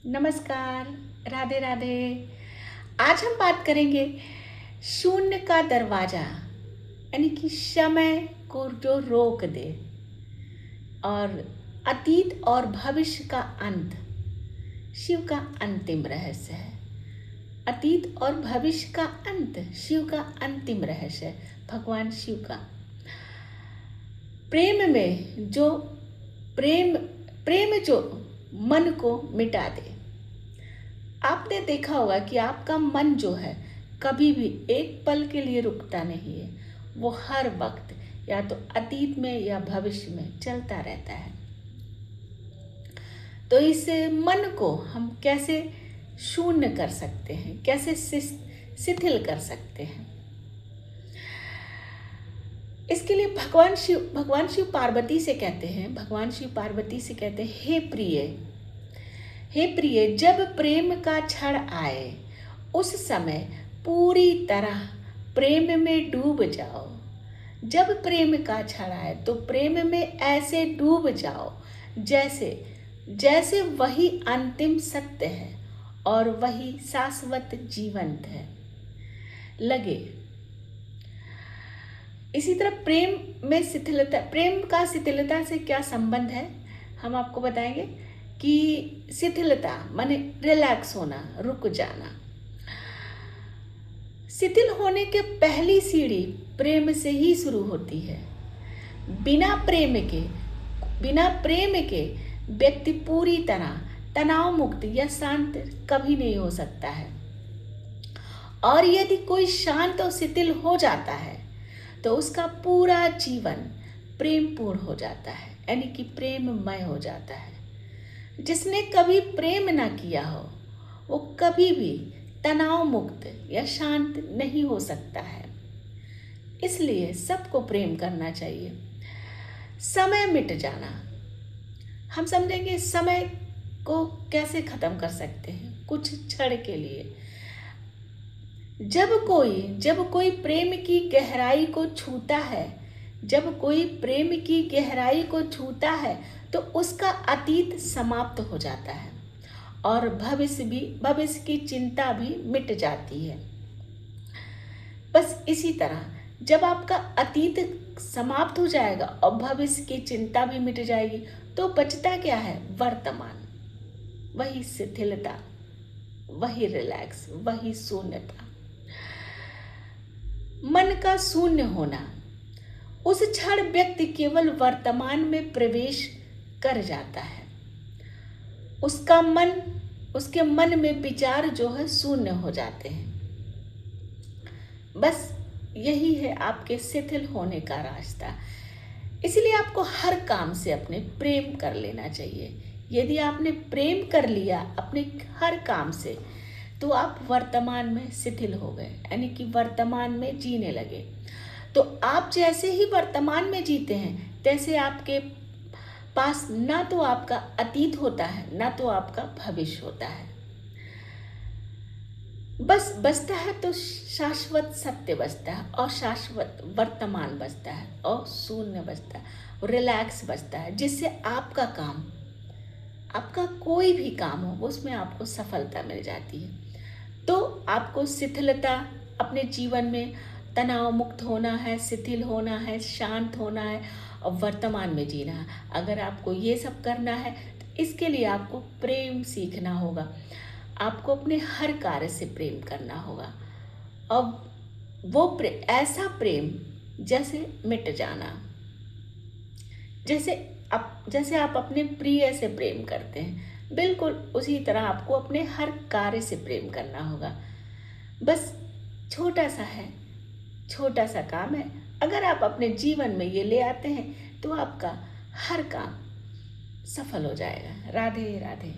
नमस्कार। राधे राधे। आज हम बात करेंगे शून्य का दरवाजा, यानी कि समय को जो रोक दे, और अतीत और भविष्य का अंत शिव का अंतिम रहस्य है। अतीत और भविष्य का अंत शिव का अंतिम रहस्य है, भगवान शिव का। प्रेम में जो प्रेम जो मन को मिटा दे। आपने देखा होगा कि आपका मन जो है कभी भी एक पल के लिए रुकता नहीं है, वो हर वक्त या तो अतीत में या भविष्य में चलता रहता है। तो इस मन को हम कैसे शून्य कर सकते हैं, कैसे शिथिल कर सकते हैं? इसके लिए भगवान शिव पार्वती से कहते हैं, हे प्रिय, जब प्रेम का क्षण आए उस समय पूरी तरह प्रेम में डूब जाओ। जब प्रेम का क्षण आए तो प्रेम में ऐसे डूब जाओ जैसे वही अंतिम सत्य है और वही शाश्वत जीवंत है लगे। इसी तरह प्रेम का शिथिलता से क्या संबंध है, हम आपको बताएंगे कि शिथिलता माने रिलैक्स होना, रुक जाना। शिथिल होने के पहली सीढ़ी प्रेम से ही शुरू होती है। बिना प्रेम के व्यक्ति पूरी तरह तनाव मुक्त या शांत कभी नहीं हो सकता है। और यदि कोई शांत और शिथिल हो जाता है तो उसका पूरा जीवन प्रेमपूर्ण हो जाता है, यानी कि प्रेममय हो जाता है। जिसने कभी प्रेम ना किया हो वो कभी भी तनाव मुक्त या शांत नहीं हो सकता है। इसलिए सबको प्रेम करना चाहिए। समय मिट जाना, हम समझेंगे समय को कैसे खत्म कर सकते हैं कुछ क्षण के लिए। जब कोई प्रेम की गहराई को छूता है तो उसका अतीत समाप्त हो जाता है और भविष्य की चिंता भी मिट जाती है। बस इसी तरह जब आपका अतीत समाप्त हो जाएगा और भविष्य की चिंता भी मिट जाएगी तो बचता क्या है? वर्तमान, वही शिथिलता, वही रिलैक्स, वही शून्यता। मन का शून्य होना, उस क्षण व्यक्ति केवल वर्तमान में प्रवेश कर जाता है। उसके मन में विचार जो है शून्य हो जाते हैं। बस यही है आपके शिथिल होने का रास्ता। इसलिए आपको हर काम से अपने प्रेम कर लेना चाहिए। यदि आपने प्रेम कर लिया अपने हर काम से तो आप वर्तमान में शिथिल हो गए, यानी कि वर्तमान में जीने लगे। तो आप जैसे ही वर्तमान में जीते हैं तैसे आपके पास ना तो आपका अतीत होता है ना तो आपका भविष्य होता है। बस बचता है तो शाश्वत सत्य बचता है और शाश्वत वर्तमान बचता है और शून्य बचता है, रिलैक्स बचता है, जिससे आपका कोई भी काम हो उसमें आपको सफलता मिल जाती है। तो आपको शिथिलता, अपने जीवन में तनाव मुक्त होना है, शिथिल होना है, शांत होना है और वर्तमान में जीना है। अगर आपको ये सब करना है तो इसके लिए आपको प्रेम सीखना होगा। आपको अपने हर कार्य से प्रेम करना होगा। अब वो ऐसा प्रेम जैसे मिट जाना, जैसे आप अपने प्रिय से प्रेम करते हैं, बिल्कुल उसी तरह आपको अपने हर कार्य से प्रेम करना होगा। बस छोटा सा काम है। अगर आप अपने जीवन में ये ले आते हैं तो आपका हर काम सफल हो जाएगा। राधे राधे।